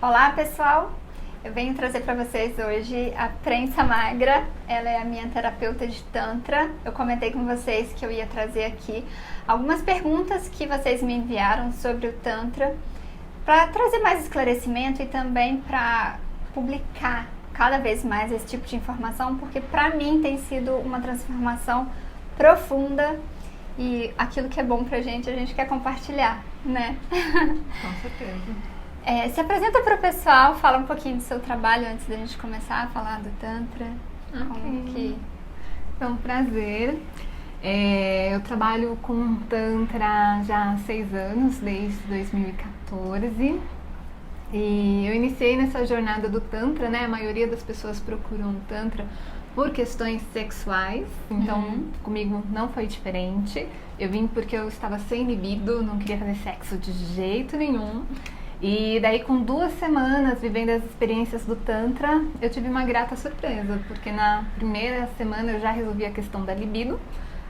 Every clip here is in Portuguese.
Olá pessoal, eu venho trazer para vocês hoje a Prensa Magra. Ela é a minha terapeuta de Tantra. Eu comentei com vocês que eu ia trazer aqui algumas perguntas que vocês me enviaram sobre o Tantra para trazer mais esclarecimento e também para publicar cada vez mais esse tipo de informação, porque para mim tem sido uma transformação profunda e aquilo que é bom pra gente, a gente quer compartilhar, né? Com certeza. Se apresenta para o pessoal, fala um pouquinho do seu trabalho antes da gente começar a falar do Tantra. Ok. Então, prazer. Eu trabalho com Tantra já há 6 anos, desde 2014. E eu iniciei nessa jornada do Tantra, né? A maioria das pessoas procuram Tantra por questões sexuais, então comigo não foi diferente. Eu vim porque eu estava sem libido, não queria fazer sexo de jeito nenhum. E daí, com 2 semanas vivendo as experiências do Tantra, eu tive uma grata surpresa, porque na primeira semana eu já resolvi a questão da libido,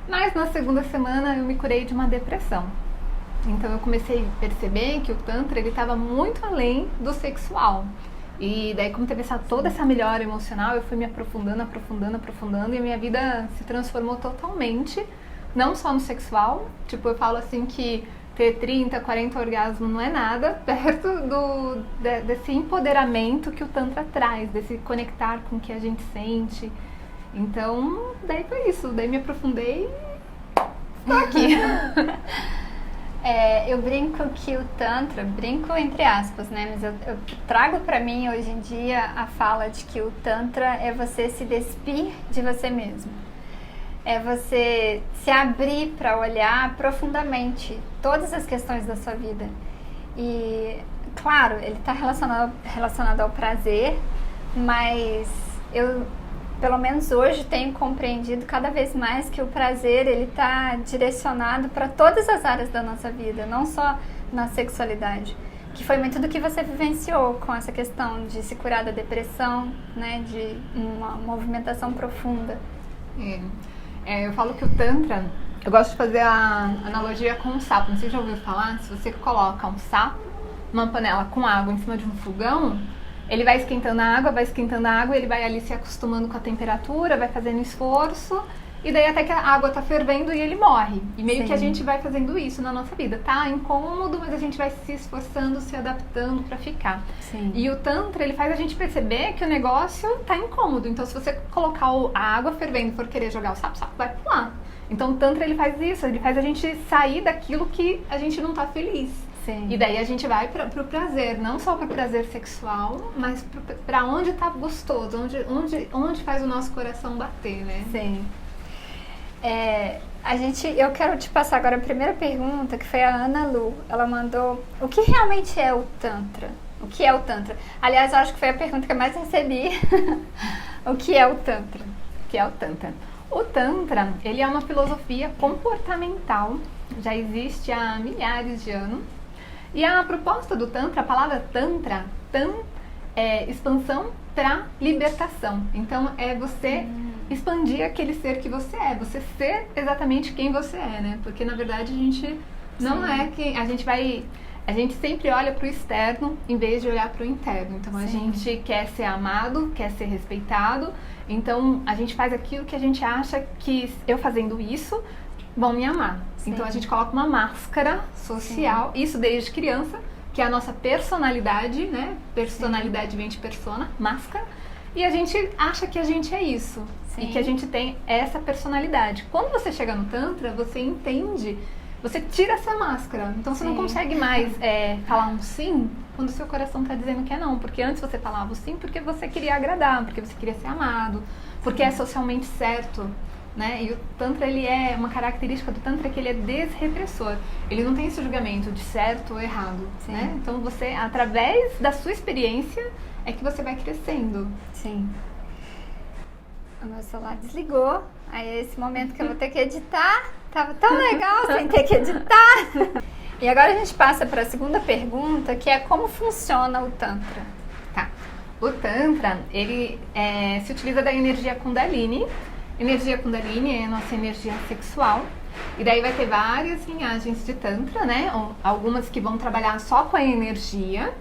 mas na segunda semana eu me curei de uma depressão. Então eu comecei a perceber que o Tantra ele estava muito além do sexual. E daí, como teve toda essa melhora emocional, eu fui me aprofundando, e a minha vida se transformou totalmente, não só no sexual. Tipo, eu falo assim que ter 30, 40 orgasmos não é nada perto desse empoderamento que o Tantra traz, desse conectar com o que a gente sente. Então, daí foi isso, daí me aprofundei e estou aqui. Eu brinco que o Tantra, brinco entre aspas, né? Mas eu trago pra mim hoje em dia a fala de que o Tantra é você se despir de você mesmo. É você se abrir para olhar profundamente todas as questões da sua vida. E, claro, ele está relacionado ao prazer, mas eu, pelo menos hoje, tenho compreendido cada vez mais que o prazer ele está direcionado para todas as áreas da nossa vida, não só na sexualidade. Que foi muito do que você vivenciou com essa questão de se curar da depressão, né, de uma movimentação profunda. Eu falo que o Tantra, eu gosto de fazer a analogia com um sapo. Não sei se já ouviu falar, se você coloca um sapo numa panela com água em cima de um fogão, ele vai esquentando a água, ele vai ali se acostumando com a temperatura, vai fazendo esforço, e daí até que a água tá fervendo e ele morre. E meio que a gente vai fazendo isso na nossa vida. Tá incômodo, mas a gente vai se esforçando, se adaptando pra ficar. Sim. E o Tantra, ele faz a gente perceber que o negócio tá incômodo. Então, se você colocar a água fervendo e for querer jogar o sapo vai pular. Então, o Tantra, ele faz isso. Ele faz a gente sair daquilo que a gente não tá feliz. Sim. E daí a gente vai pro prazer, não só pro prazer sexual, mas pra onde tá gostoso, onde faz o nosso coração bater, né? Sim. Eu quero te passar agora a primeira pergunta, que foi a Ana Lu. Ela mandou: o que realmente é o Tantra? O que é o Tantra? Aliás, eu acho que foi a pergunta que eu mais recebi. O que é o Tantra? O que é o Tantra? O Tantra, ele é uma filosofia comportamental, já existe há milhares de anos. E a proposta do Tantra, a palavra Tantra, é expansão para libertação. Então, é você expandir aquele ser que você é, você ser exatamente quem você é, né? Porque, na verdade, a gente não é quem... A gente sempre olha para o externo em vez de olhar para o interno. Então, a gente quer ser amado, quer ser respeitado. Então, a gente faz aquilo que a gente acha que eu fazendo isso vão me amar. Sim. Então, a gente coloca uma máscara social, isso desde criança, que é a nossa personalidade, né? Personalidade vem de persona, máscara. E a gente acha que a gente é isso. Sim. E que a gente tem essa personalidade. Quando você chega no Tantra, você entende, você tira essa máscara. Então você não consegue mais falar um sim quando o seu coração está dizendo que é não. Porque antes você falava o sim porque você queria agradar, porque você queria ser amado, porque é socialmente certo. Né? E o Tantra, ele é uma característica do Tantra que ele é desrepressor. Ele não tem esse julgamento de certo ou errado, né? Então você, através da sua experiência, é que você vai crescendo. Sim. O meu celular desligou. Aí é esse momento que eu vou ter que editar. Tava tão legal sem ter que editar. E agora a gente passa para a segunda pergunta, que é como funciona o Tantra. Tá. O Tantra, ele se utiliza da energia Kundalini. Energia Kundalini é a nossa energia sexual. E daí vai ter várias linhagens de Tantra, né? Algumas que vão trabalhar só com a energia,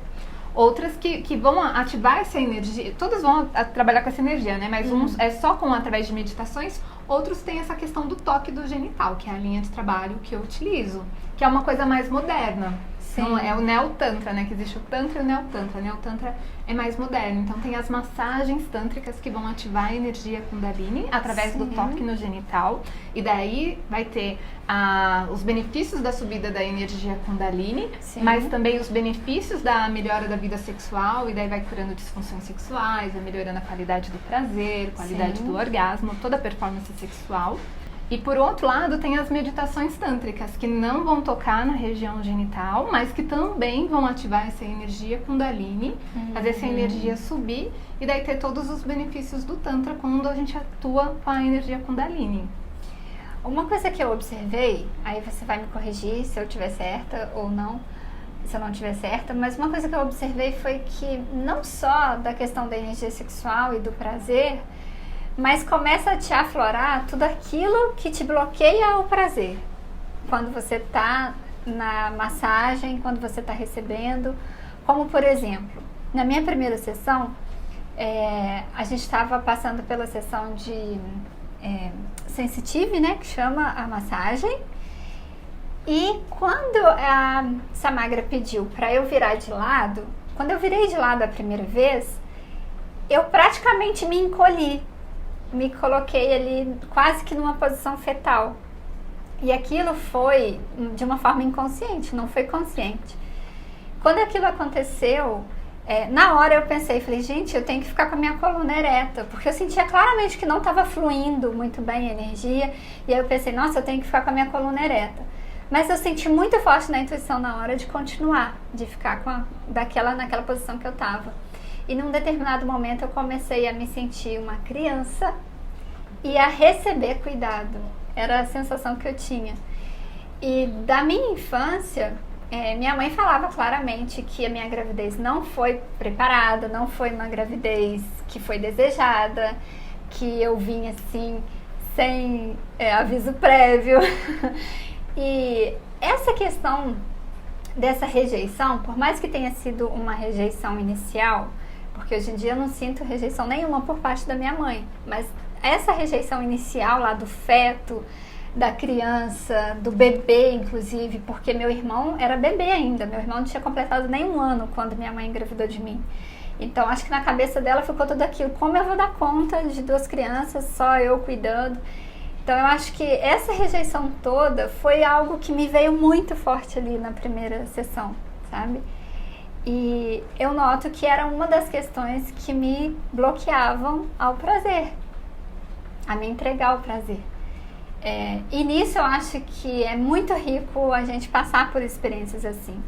outras que vão ativar essa energia, todas vão trabalhar com essa energia, né? Mas uns é só através de meditações, outros têm essa questão do toque do genital, que é a linha de trabalho que eu utilizo, que é uma coisa mais moderna. Então, é o Neo-Tantra, né? Que existe o Tantra e o Neo-Tantra. O Neo-Tantra é mais moderno. Então, tem as massagens tântricas que vão ativar a energia Kundalini através do toque no genital. E daí vai ter os benefícios da subida da energia Kundalini, mas também os benefícios da melhora da vida sexual. E daí vai curando disfunções sexuais, vai melhorando a qualidade do prazer, qualidade do orgasmo, toda a performance sexual. E por outro lado, tem as meditações tântricas, que não vão tocar na região genital, mas que também vão ativar essa energia Kundalini, fazer essa energia subir e daí ter todos os benefícios do Tantra quando a gente atua com a energia Kundalini. Uma coisa que eu observei, aí você vai me corrigir se eu estiver certa ou não, se eu não estiver certa, mas uma coisa que eu observei foi que não só da questão da energia sexual e do prazer, mas começa a te aflorar tudo aquilo que te bloqueia o prazer. Quando você está na massagem, quando você está recebendo. Como, por exemplo, na minha primeira sessão, a gente estava passando pela sessão de sensitive, né, que chama a massagem. E quando a Samagra pediu para eu virar de lado, quando eu virei de lado a primeira vez, eu praticamente me encolhi. Me coloquei ali quase que numa posição fetal. E aquilo foi de uma forma inconsciente, não foi consciente. Quando aquilo aconteceu, na hora eu pensei, falei, gente, eu tenho que ficar com a minha coluna ereta, porque eu sentia claramente que não estava fluindo muito bem a energia, e aí eu pensei, nossa, eu tenho que ficar com a minha coluna ereta. Mas eu senti muito forte na intuição na hora de continuar, de ficar naquela posição que eu estava. E num determinado momento eu comecei a me sentir uma criança e a receber cuidado. Era a sensação que eu tinha. E da minha infância, minha mãe falava claramente que a minha gravidez não foi preparada, não foi uma gravidez que foi desejada, que eu vim assim, sem aviso prévio. E essa questão dessa rejeição, por mais que tenha sido uma rejeição inicial, porque hoje em dia eu não sinto rejeição nenhuma por parte da minha mãe, mas essa rejeição inicial lá do feto, da criança, do bebê inclusive, porque meu irmão era bebê ainda, meu irmão não tinha completado nem 1 ano quando minha mãe engravidou de mim. Então acho que na cabeça dela ficou tudo aquilo, como eu vou dar conta de 2 crianças, só eu cuidando. Então eu acho que essa rejeição toda foi algo que me veio muito forte ali na primeira sessão, sabe? E eu noto que era uma das questões que me bloqueavam ao prazer, a me entregar o prazer. E nisso eu acho que é muito rico a gente passar por experiências assim.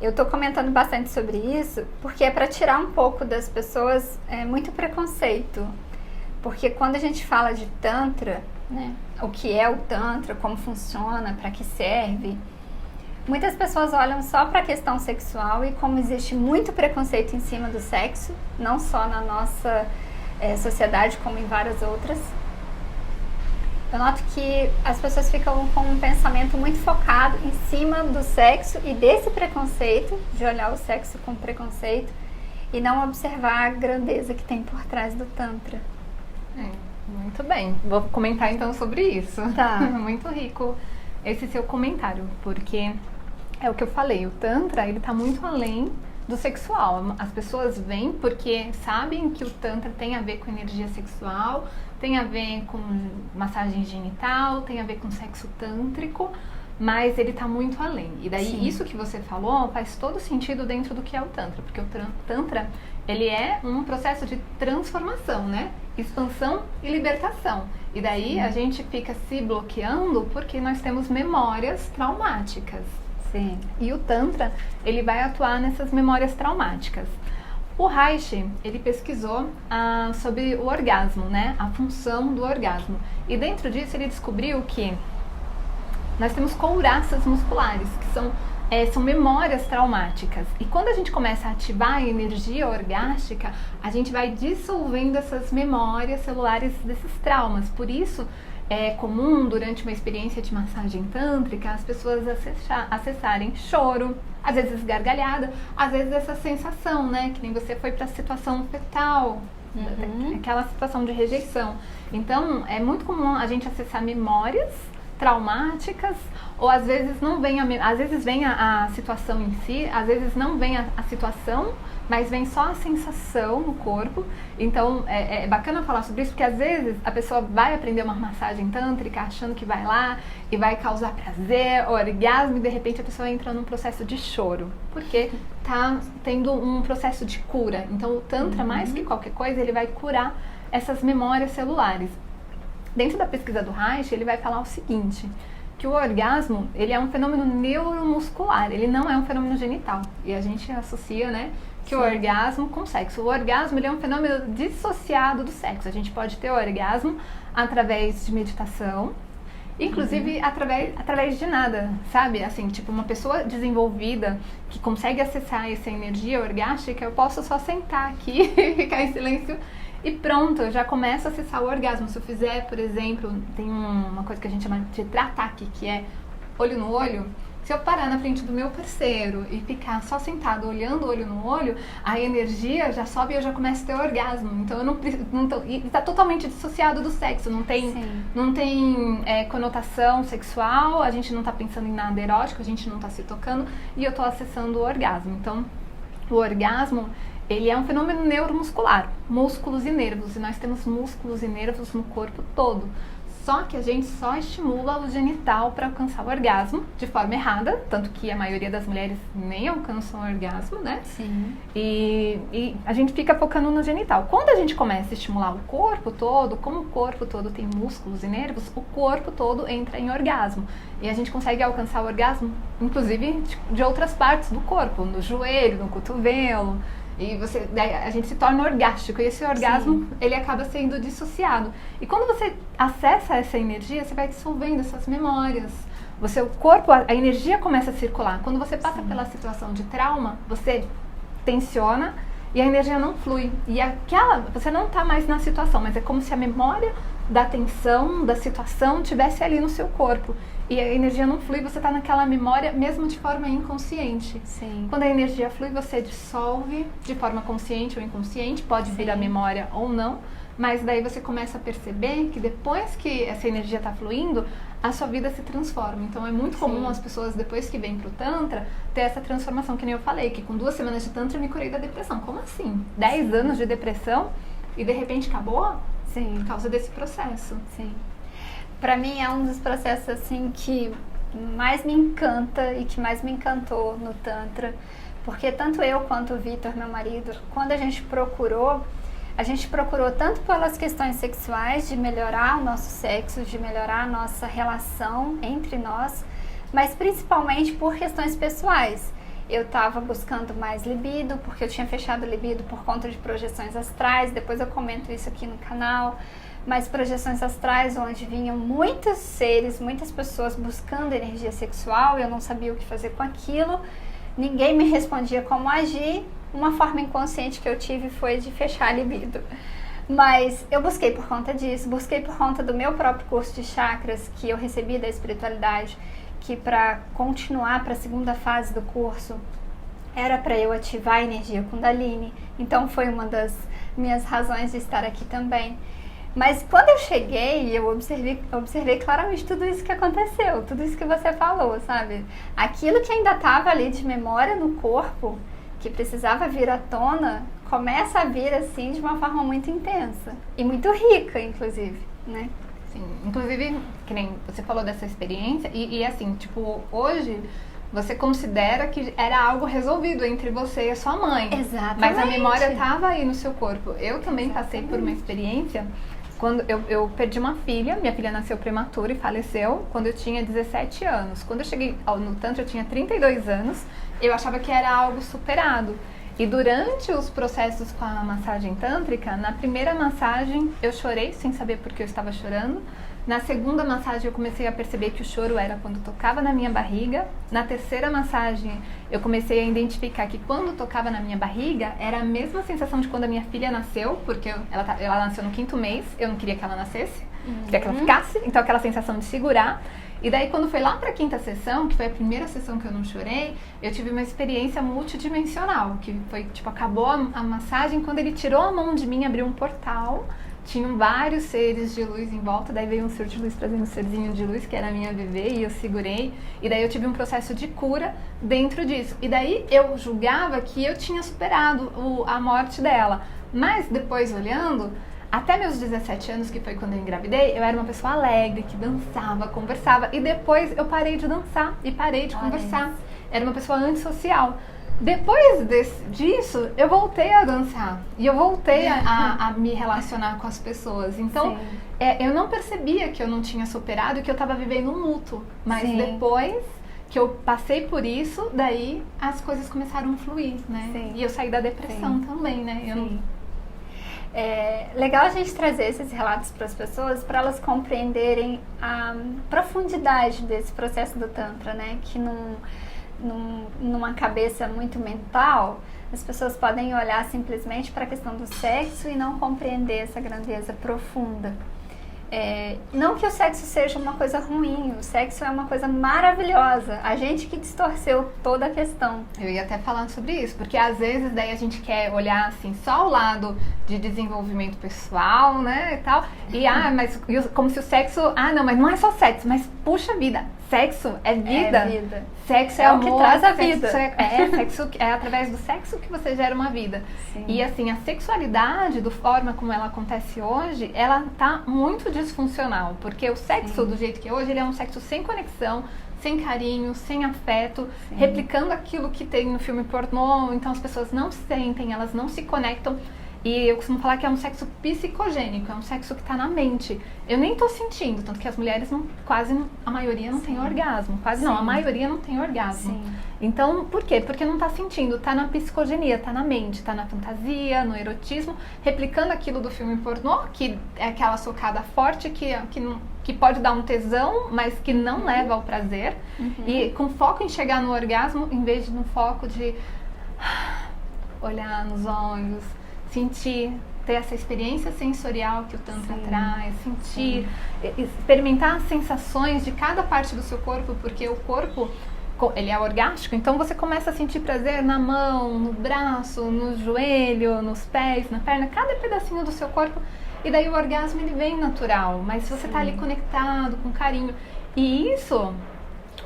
Eu estou comentando bastante sobre isso porque é para tirar um pouco das pessoas muito preconceito. Porque quando a gente fala de Tantra, né, o que é o Tantra, como funciona, para que serve, muitas pessoas olham só para a questão sexual e como existe muito preconceito em cima do sexo, não só na nossa sociedade como em várias outras. Eu noto que as pessoas ficam com um pensamento muito focado em cima do sexo e desse preconceito, de olhar o sexo com preconceito e não observar a grandeza que tem por trás do Tantra. Muito bem, vou comentar então sobre isso. Tá. Muito rico esse seu comentário, porque é o que eu falei, o Tantra ele tá muito além do sexual. As pessoas vêm porque sabem que o Tantra tem a ver com energia sexual, tem a ver com massagem genital, tem a ver com sexo tântrico, mas ele tá muito além. E daí Sim. Isso que você falou faz todo sentido dentro do que é o Tantra, porque o Tantra ele é um processo de transformação, né? Expansão e libertação. E daí Sim. A gente fica se bloqueando porque nós temos memórias traumáticas. Sim. E o Tantra, ele vai atuar nessas memórias traumáticas. O Reich, ele pesquisou sobre o orgasmo, né? A função do orgasmo. E dentro disso ele descobriu que nós temos couraças musculares, que são memórias traumáticas. E quando a gente começa a ativar a energia orgástica, a gente vai dissolvendo essas memórias celulares desses traumas. Por isso, é comum, durante uma experiência de massagem tântrica, as pessoas acessarem choro, às vezes gargalhada, às vezes essa sensação, né? Que nem você foi para a situação fetal, aquela situação de rejeição. Então, é muito comum a gente acessar memórias traumáticas, ou às vezes não vem às vezes vem a situação em si, às vezes não vem a situação, mas vem só a sensação no corpo. Então é bacana falar sobre isso, porque às vezes a pessoa vai aprender uma massagem tântrica achando que vai lá e vai causar prazer, orgasmo, e de repente a pessoa entra num processo de choro, porque tá tendo um processo de cura. Então o Tantra, mais que qualquer coisa, ele vai curar essas memórias celulares. Dentro da pesquisa do Reich, ele vai falar o seguinte, que o orgasmo, ele é um fenômeno neuromuscular, ele não é um fenômeno genital. E a gente associa, né, que o orgasmo com sexo. O orgasmo, ele é um fenômeno dissociado do sexo. A gente pode ter orgasmo através de meditação, inclusive através de nada, sabe? Assim, tipo, uma pessoa desenvolvida que consegue acessar essa energia orgástica, eu posso só sentar aqui e ficar em silêncio e pronto, eu já começo a acessar o orgasmo. Se eu fizer, por exemplo, tem uma coisa que a gente chama de trataque, que é olho no olho. Se eu parar na frente do meu parceiro e ficar só sentado olhando olho no olho, a energia já sobe e eu já começo a ter orgasmo. Então eu não tô, e está totalmente dissociado do sexo, não tem conotação sexual, a gente não está pensando em nada erótico, a gente não está se tocando e eu estou acessando o orgasmo. Então o orgasmo, ele é um fenômeno neuromuscular, músculos e nervos, e nós temos músculos e nervos no corpo todo. Só que a gente só estimula o genital para alcançar o orgasmo de forma errada, tanto que a maioria das mulheres nem alcançam o orgasmo, né? Sim. E a gente fica focando no genital. Quando a gente começa a estimular o corpo todo, como o corpo todo tem músculos e nervos, o corpo todo entra em orgasmo. E a gente consegue alcançar o orgasmo, inclusive, de outras partes do corpo, no joelho, no cotovelo. E a gente se torna orgástico, e esse orgasmo, ele acaba sendo dissociado. E quando você acessa essa energia, você vai dissolvendo essas memórias. O corpo, a energia começa a circular. Quando você passa pela situação de trauma, você tensiona e a energia não flui. E você não está mais na situação, mas é como se a memória da tensão, da situação, estivesse ali no seu corpo. E a energia não flui, você está naquela memória mesmo de forma inconsciente. Sim. Quando a energia flui, você dissolve de forma consciente ou inconsciente, pode vir a memória ou não, mas daí você começa a perceber que depois que essa energia está fluindo, a sua vida se transforma. Então é muito comum as pessoas, depois que vêm pro Tantra, ter essa transformação, que nem eu falei, que com 2 semanas de Tantra eu me curei da depressão. Como assim? 10 anos de depressão e de repente acabou? Sim. Por causa desse processo. Sim. Pra mim é um dos processos assim que mais me encanta e que mais me encantou no Tantra, porque tanto eu quanto o Vitor, meu marido, quando a gente procurou tanto pelas questões sexuais, de melhorar o nosso sexo, de melhorar a nossa relação entre nós, mas principalmente por questões pessoais. Eu estava buscando mais libido, porque eu tinha fechado o libido por conta de projeções astrais, depois eu comento isso aqui no canal, mas projeções astrais onde vinham muitos seres, muitas pessoas buscando energia sexual, eu não sabia o que fazer com aquilo, ninguém me respondia como agir. Uma forma inconsciente que eu tive foi de fechar a libido. Mas eu busquei por conta disso, busquei por conta do meu próprio curso de chakras que eu recebi da espiritualidade, que para continuar para a segunda fase do curso era para eu ativar a energia Kundalini. Então foi uma das minhas razões de estar aqui também. Mas quando eu cheguei, eu observei claramente tudo isso que aconteceu, tudo isso que você falou, sabe? Aquilo que ainda estava ali de memória no corpo, que precisava vir à tona, começa a vir assim de uma forma muito intensa e muito rica, inclusive, né? Sim, inclusive, que nem você falou dessa experiência e assim, tipo, hoje você considera que era algo resolvido entre você e a sua mãe. Exatamente. Mas a memória estava aí no seu corpo. Eu também passei por uma experiência quando eu perdi uma filha, minha filha nasceu prematura e faleceu quando eu tinha 17 anos. Quando eu cheguei no Tantra eu tinha 32 anos, eu achava que era algo superado. E durante os processos com a massagem tântrica, na primeira massagem eu chorei sem saber por que eu estava chorando. Na segunda massagem eu comecei a perceber que o choro era quando tocava na minha barriga. Na terceira massagem eu comecei a identificar que quando tocava na minha barriga era a mesma sensação de quando a minha filha nasceu, porque ela nasceu no 5º mês, eu não queria que ela nascesse, queria que ela ficasse, então aquela sensação de segurar. E daí quando foi lá para a 5ª sessão, que foi a primeira sessão que eu não chorei, eu tive uma experiência multidimensional, que foi tipo, acabou a massagem, quando ele tirou a mão de mim, abriu um portal, tinham vários seres de luz em volta, daí veio um ser de luz trazendo um serzinho de luz, que era a minha bebê, e eu segurei, e daí eu tive um processo de cura dentro disso. E daí eu julgava que eu tinha superado a morte dela, mas depois olhando, até meus 17 anos, que foi quando eu engravidei, eu era uma pessoa alegre, que dançava, conversava, e depois eu parei de dançar e parei de conversar. Era uma pessoa antissocial. Depois disso, eu voltei a dançar e eu voltei a me relacionar com as pessoas. Então, eu não percebia que eu não tinha superado e que eu estava vivendo um luto. Mas depois que eu passei por isso, daí as coisas começaram a fluir, né? Sim. E eu saí da depressão também, né? É legal a gente trazer esses relatos para as pessoas, para elas compreenderem a profundidade desse processo do Tantra, né? Que numa cabeça muito mental, as pessoas podem olhar simplesmente para a questão do sexo e não compreender essa grandeza profunda. Não que o sexo seja uma coisa ruim, o sexo é uma coisa maravilhosa, a gente que distorceu toda a questão. Eu ia até falando sobre isso, porque às vezes daí a gente quer olhar assim só o lado de desenvolvimento pessoal, né, e tal, mas como se o sexo, não, mas não é só sexo, mas puxa vida, sexo é vida. É vida. Sexo é amor, o que traz a vida. Sexo é através do sexo que você gera uma vida. Sim. E assim, a sexualidade, da forma como ela acontece hoje, ela tá muito disfuncional, porque o sexo do jeito que é hoje, ele é um sexo sem conexão, sem carinho, sem afeto, replicando aquilo que tem no filme pornô, então as pessoas não sentem, elas não se conectam. E eu costumo falar que é um sexo psicogênico, é um sexo que está na mente. Eu nem tô sentindo, tanto que as mulheres a maioria não tem orgasmo. Não, a maioria não tem orgasmo. Sim. Então, por quê? Porque não tá sentindo, tá na psicogenia, tá na mente, tá na fantasia, no erotismo, replicando aquilo do filme pornô, que é aquela socada forte que pode dar um tesão, mas que não leva ao prazer. E com foco em chegar no orgasmo, em vez de no foco de olhar nos olhos, sentir, ter essa experiência sensorial que o Tantra traz, sentir, experimentar as sensações de cada parte do seu corpo, porque o corpo, ele é orgástico, então você começa a sentir prazer na mão, no braço, no joelho, nos pés, na perna, cada pedacinho do seu corpo, e daí o orgasmo ele vem natural, mas se você está ali conectado, com carinho, e isso,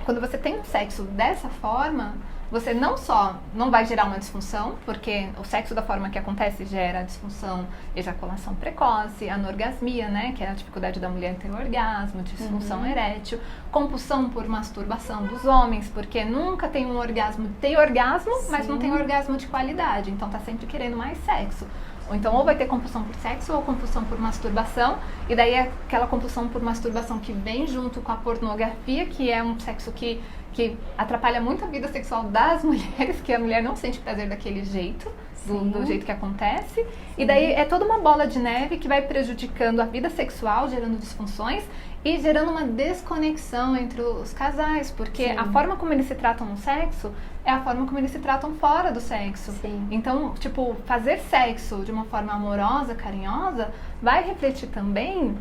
quando você tem um sexo dessa forma, você não só não vai gerar uma disfunção, porque o sexo da forma que acontece gera disfunção, ejaculação precoce, anorgasmia, né, que é a dificuldade da mulher ter orgasmo, disfunção erétil, compulsão por masturbação dos homens, porque nunca tem um orgasmo, tem orgasmo, mas não tem orgasmo de qualidade, então tá sempre querendo mais sexo. Ou então ou vai ter compulsão por sexo ou compulsão por masturbação, e daí é aquela compulsão por masturbação que vem junto com a pornografia, que é um sexo que atrapalha muito a vida sexual das mulheres, que a mulher não sente prazer daquele jeito, do jeito que acontece. E daí é toda uma bola de neve que vai prejudicando a vida sexual, gerando disfunções e gerando uma desconexão entre os casais, porque a forma como eles se tratam no sexo é a forma como eles se tratam fora do sexo. Então, tipo, fazer sexo de uma forma amorosa, carinhosa, vai refletir também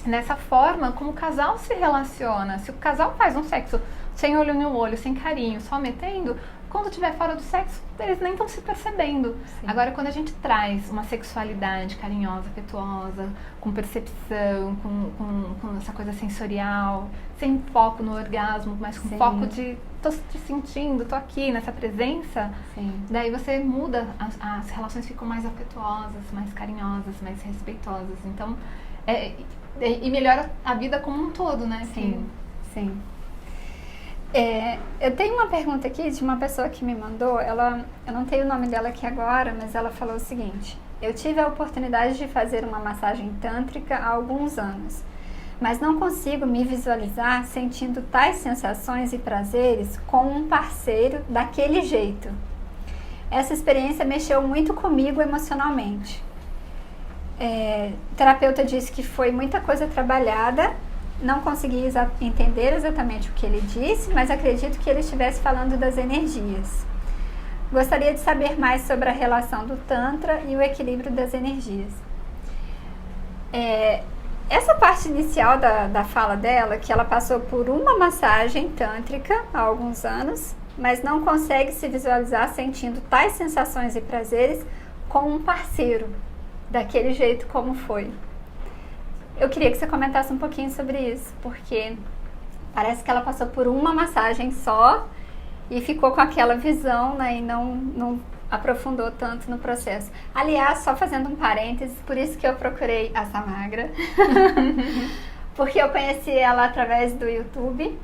nessa forma como o casal se relaciona. Se o casal faz um sexo sem olho no olho, sem carinho, só metendo, quando estiver fora do sexo, eles nem estão se percebendo. Agora, quando a gente traz uma sexualidade carinhosa, afetuosa, com percepção, com essa coisa sensorial, sem foco no orgasmo, mas com foco de tô te sentindo, tô aqui nessa presença, daí você muda, as relações ficam mais afetuosas, mais carinhosas, mais respeitosas. Então, e melhora a vida como um todo, né? Sim. Eu tenho uma pergunta aqui de uma pessoa que me mandou, eu não tenho o nome dela aqui agora, mas ela falou o seguinte: eu tive a oportunidade de fazer uma massagem tântrica há alguns anos, mas não consigo me visualizar sentindo tais sensações e prazeres com um parceiro daquele jeito. Essa experiência mexeu muito comigo emocionalmente. O terapeuta disse que foi muita coisa trabalhada. Não consegui entender exatamente o que ele disse, mas acredito que ele estivesse falando das energias. Gostaria de saber mais sobre a relação do Tantra e o equilíbrio das energias. essa parte inicial da fala dela, que ela passou por uma massagem tântrica há alguns anos, mas não consegue se visualizar sentindo tais sensações e prazeres com um parceiro, daquele jeito como foi. Eu queria que você comentasse um pouquinho sobre isso, porque parece que ela passou por uma massagem só e ficou com aquela visão, né, e não aprofundou tanto no processo. Aliás, só fazendo um parênteses, por isso que eu procurei a Samagra, porque eu conheci ela através do YouTube,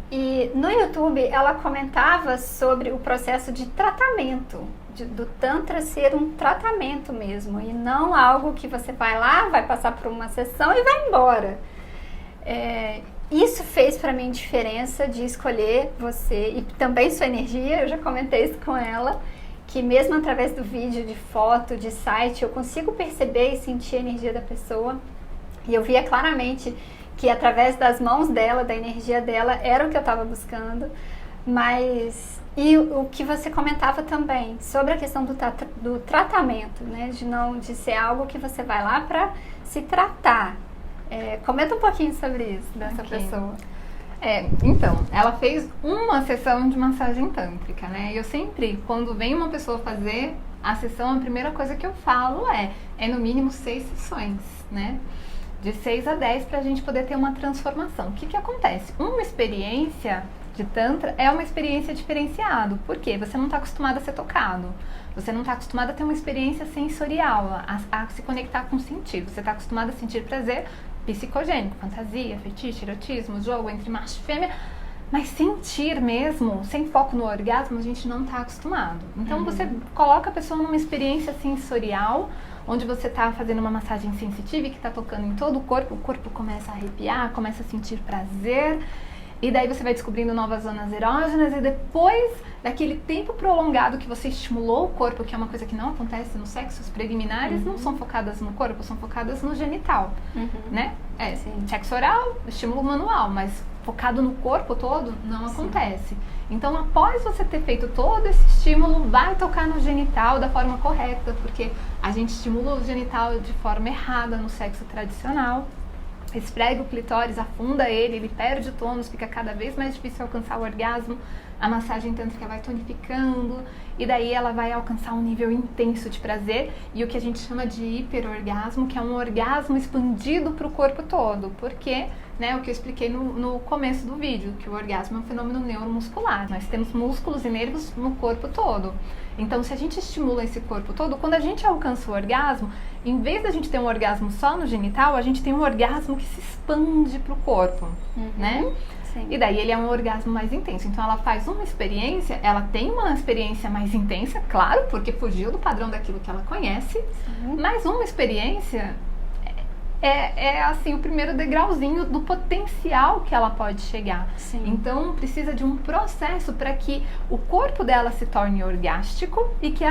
e no YouTube ela comentava sobre o processo de tratamento, do Tantra ser um tratamento mesmo, e não algo que você vai lá, vai passar por uma sessão e vai embora. Isso fez para mim diferença de escolher você, e também sua energia, eu já comentei isso com ela, que mesmo através do vídeo, de foto, de site, eu consigo perceber e sentir a energia da pessoa. E eu via claramente que através das mãos dela, da energia dela, era o que eu estava buscando. Mas, e o que você comentava também, sobre a questão do tratamento, né? De ser algo que você vai lá para se tratar. Comenta um pouquinho sobre isso, dessa pessoa. Então, ela fez uma sessão de massagem tântrica, né? Eu sempre, quando vem uma pessoa fazer a sessão, a primeira coisa que eu falo é no mínimo 6 sessões, né? De 6 a 10 para a gente poder ter uma transformação. O que acontece? Uma experiência de Tantra é uma experiência diferenciada. Por quê? Você não está acostumado a ser tocado. Você não está acostumado a ter uma experiência sensorial, a se conectar com o sentido. Você está acostumado a sentir prazer psicogênico, fantasia, fetiche, erotismo, jogo entre macho e fêmea, mas sentir mesmo, sem foco no orgasmo, a gente não está acostumado. Então você coloca a pessoa numa experiência sensorial, onde você está fazendo uma massagem sensitiva e que está tocando em todo o corpo começa a arrepiar, começa a sentir prazer, e daí você vai descobrindo novas zonas erógenas, e depois daquele tempo prolongado que você estimulou o corpo, que é uma coisa que não acontece no sexo, as preliminares não são focadas no corpo, são focadas no genital, né? Sexo oral, estímulo manual, mas focado no corpo todo não acontece. Então, após você ter feito todo esse estímulo, vai tocar no genital da forma correta, porque a gente estimula o genital de forma errada no sexo tradicional. Esfrega o clitóris, afunda ele perde o tônus, fica cada vez mais difícil alcançar o orgasmo. A massagem tântrica vai tonificando e daí ela vai alcançar um nível intenso de prazer e o que a gente chama de hiperorgasmo, que é um orgasmo expandido para o corpo todo, porque, né, o que eu expliquei no começo do vídeo, que o orgasmo é um fenômeno neuromuscular. Nós temos músculos e nervos no corpo todo. Então, se a gente estimula esse corpo todo, quando a gente alcança o orgasmo, em vez da gente ter um orgasmo só no genital, a gente tem um orgasmo que se expande para o corpo, né? Sim. E daí ele é um orgasmo mais intenso. Então, ela faz uma experiência, ela tem uma experiência mais intensa, claro, porque fugiu do padrão daquilo que ela conhece, mas uma experiência é assim, o primeiro degrauzinho do potencial que ela pode chegar. Sim. Então, precisa de um processo para que o corpo dela se torne orgástico e que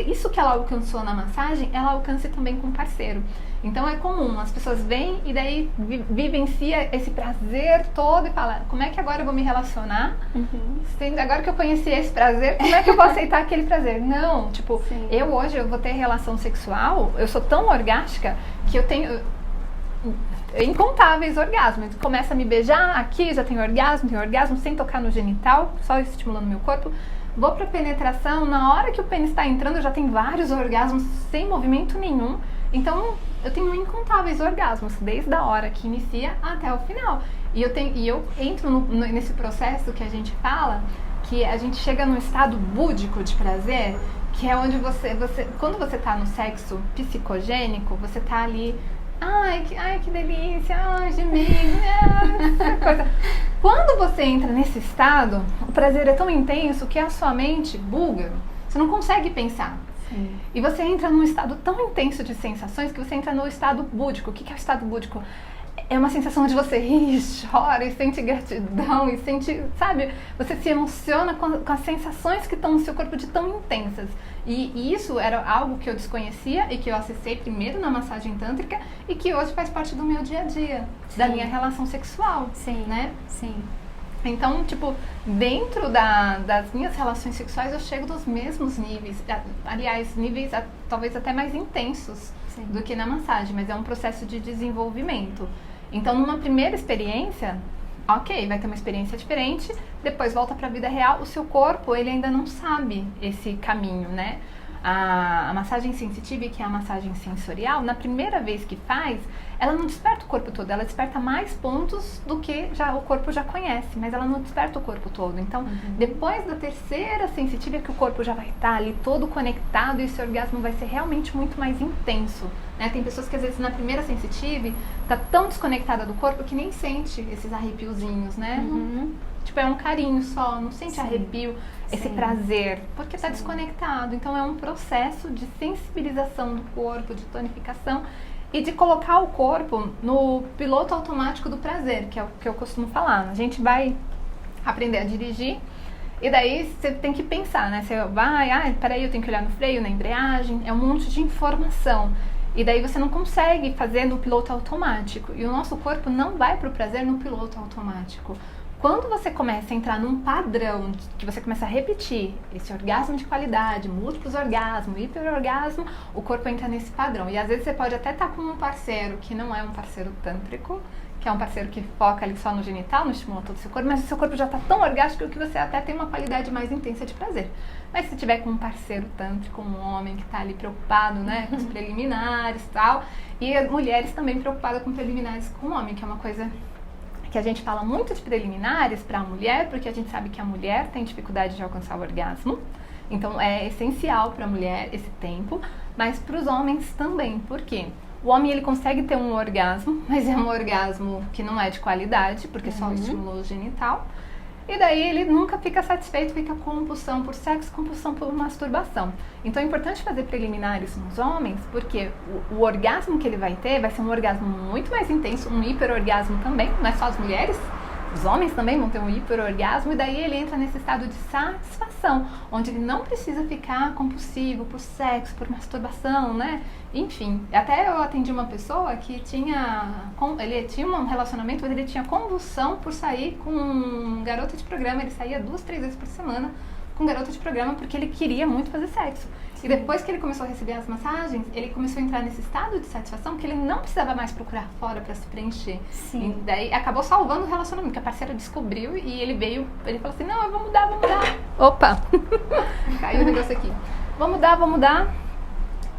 isso que ela alcançou na massagem, ela alcance também com o parceiro. Então, é comum, as pessoas vêm e daí vivencia esse prazer todo e fala, como é que agora eu vou me relacionar? Agora que eu conheci esse prazer, como é que eu vou aceitar aquele prazer? Não, tipo, hoje eu vou ter relação sexual, eu sou tão orgástica que eu tenho incontáveis orgasmos. Começa a me beijar aqui, já tenho orgasmo sem tocar no genital, só estimulando meu corpo. Vou pra penetração, na hora que o pênis está entrando, eu já tenho vários orgasmos sem movimento nenhum. Então, eu tenho incontáveis orgasmos, desde a hora que inicia até o final. E eu entro nesse processo que a gente fala, que a gente chega num estado búdico de prazer, que é onde quando você tá no sexo psicogênico, você tá ali, ai que delícia, ai gemendo, essa coisa. Quando você entra nesse estado, o prazer é tão intenso que a sua mente buga, você não consegue pensar. Sim. E você entra num estado tão intenso de sensações que você entra no estado búdico. O que é o estado búdico? É uma sensação de você rir, chora e sente gratidão e sente, sabe? Você se emociona com as sensações que estão no seu corpo de tão intensas. E isso era algo que eu desconhecia e que eu acessei primeiro na massagem tântrica e que hoje faz parte do meu dia a dia, da minha relação sexual, né? Sim. Então, tipo, dentro das minhas relações sexuais eu chego dos mesmos níveis, aliás, níveis talvez até mais intensos do que na massagem, mas é um processo de desenvolvimento. Então, numa primeira experiência, ok, vai ter uma experiência diferente, depois volta para a vida real, o seu corpo, ele ainda não sabe esse caminho, né? A massagem sensitiva, que é a massagem sensorial, na primeira vez que faz, ela não desperta o corpo todo, ela desperta mais pontos do que o corpo já conhece, mas ela não desperta o corpo todo. Então, depois da terceira sensitiva, que o corpo já vai estar ali todo conectado e esse orgasmo vai ser realmente muito mais intenso, né? Tem pessoas que às vezes na primeira sensitiva tá tão desconectada do corpo que nem sente esses arrepiozinhos, né? Tipo, é um carinho só, não sente arrepio, esse prazer, porque está desconectado. Então, é um processo de sensibilização do corpo, de tonificação e de colocar o corpo no piloto automático do prazer, que é o que eu costumo falar. A gente vai aprender a dirigir e daí você tem que pensar, né? Você vai, peraí, eu tenho que olhar no freio, na embreagem, é um monte de informação. E daí você não consegue fazer no piloto automático. E o nosso corpo não vai para o prazer no piloto automático. Quando você começa a entrar num padrão, que você começa a repetir esse orgasmo de qualidade, múltiplos orgasmos, hiperorgasmo, o corpo entra nesse padrão. E às vezes você pode até estar com um parceiro que não é um parceiro tântrico, que é um parceiro que foca ali só no genital, não estimula todo o seu corpo, mas o seu corpo já está tão orgástico que você até tem uma qualidade mais intensa de prazer. Mas se tiver com um parceiro tântrico, um homem que está ali preocupado, né, com os preliminares e tal, e as mulheres também preocupadas com preliminares com o homem, que é uma coisa que a gente fala muito de preliminares para a mulher, porque a gente sabe que a mulher tem dificuldade de alcançar o orgasmo, então é essencial para a mulher esse tempo, mas para os homens também, por quê? O homem ele consegue ter um orgasmo, mas é um orgasmo que não é de qualidade, porque só estimulou o genital, e daí ele nunca fica satisfeito, fica com compulsão por sexo, compulsão por masturbação. Então é importante fazer preliminares nos homens, porque o orgasmo que ele vai ter vai ser um orgasmo muito mais intenso, um hiperorgasmo também, não é só as mulheres, os homens também vão ter um hiperorgasmo, e daí ele entra nesse estado de satisfação, onde ele não precisa ficar compulsivo por sexo, por masturbação, né? Enfim, até eu atendi uma pessoa que ele tinha um relacionamento, mas ele tinha convulsão por sair com garota de programa, ele saía 2, 3 vezes por semana com garota de programa porque ele queria muito fazer sexo. E depois que ele começou a receber as massagens, ele começou a entrar nesse estado de satisfação que ele não precisava mais procurar fora para se preencher. Sim. E daí acabou salvando o relacionamento, que a parceira descobriu e ele falou assim, não, eu vou mudar. Opa! Caiu o negócio aqui. Vou mudar.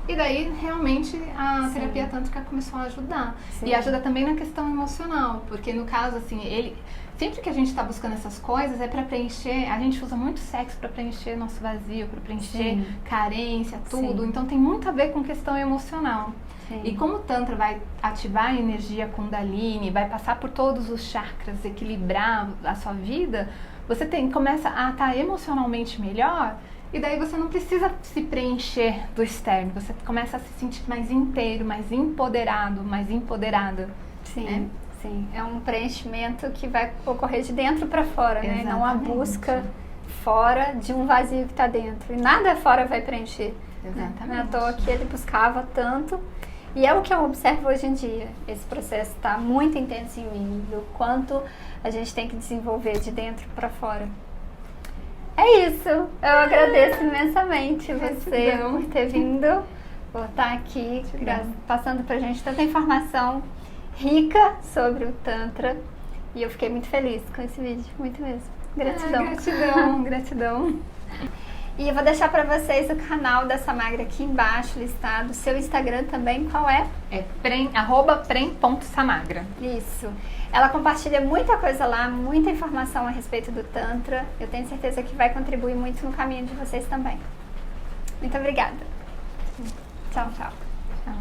E daí, realmente, a terapia tântrica começou a ajudar. Sim. E ajuda também na questão emocional, porque no caso, assim, sempre que a gente está buscando essas coisas é para preencher, a gente usa muito sexo para preencher nosso vazio, para preencher carência, tudo. Sim. Então tem muito a ver com questão emocional. Sim. E como o Tantra vai ativar a energia Kundalini, vai passar por todos os chakras, equilibrar a sua vida, você começa a estar emocionalmente melhor. E daí você não precisa se preencher do externo, você começa a se sentir mais inteiro, mais empoderado, mais empoderada. Sim, né? sim. É um preenchimento que vai ocorrer de dentro para fora, né? Não a busca fora de um vazio que está dentro. E nada fora vai preencher. Exatamente. Não é à toa que ele buscava tanto. E é o que eu observo hoje em dia. Esse processo está muito intenso em mim, do quanto a gente tem que desenvolver de dentro para fora. É isso. Eu agradeço imensamente você por ter vindo, por estar aqui passando pra gente tanta informação rica sobre o Tantra. E eu fiquei muito feliz com esse vídeo, muito mesmo. Gratidão. Gratidão. E eu vou deixar pra vocês o canal da Samagra aqui embaixo listado. O seu Instagram também, qual é? É @prem.samagra. Isso. Ela compartilha muita coisa lá, muita informação a respeito do Tantra. Eu tenho certeza que vai contribuir muito no caminho de vocês também. Muito obrigada. Tchau, tchau. Tchau.